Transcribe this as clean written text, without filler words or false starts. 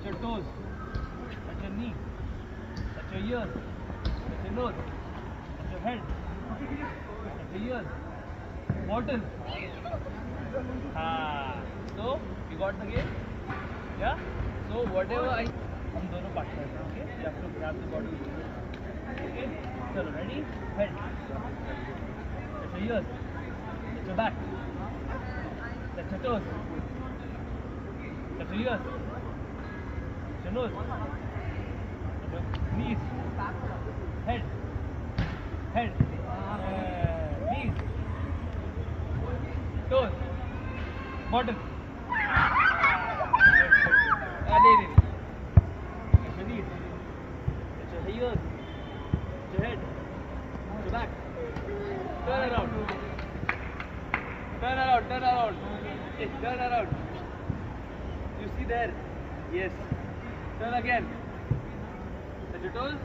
Touch your toes. Touch your knee. Touch your ears. Touch your nose. Touch your head. Touch your ears. Bottle. So you got the game? Yeah? So whatever हम दोनों partners हैं, okay? You have to grab the bottle. Okay? So ready? Head. Touch your ears. Touch your back. Touch your toes. Touch your ears. Touch your nose. Touch your knees. Head. Head. Knees. Toes. Bottom. Touch your knees. Touch your ears. Touch your head. Touch your back. Turn around. Turn around. Turn around. Yes, turn around. You see there? Yes. Turn again. Touch your toes.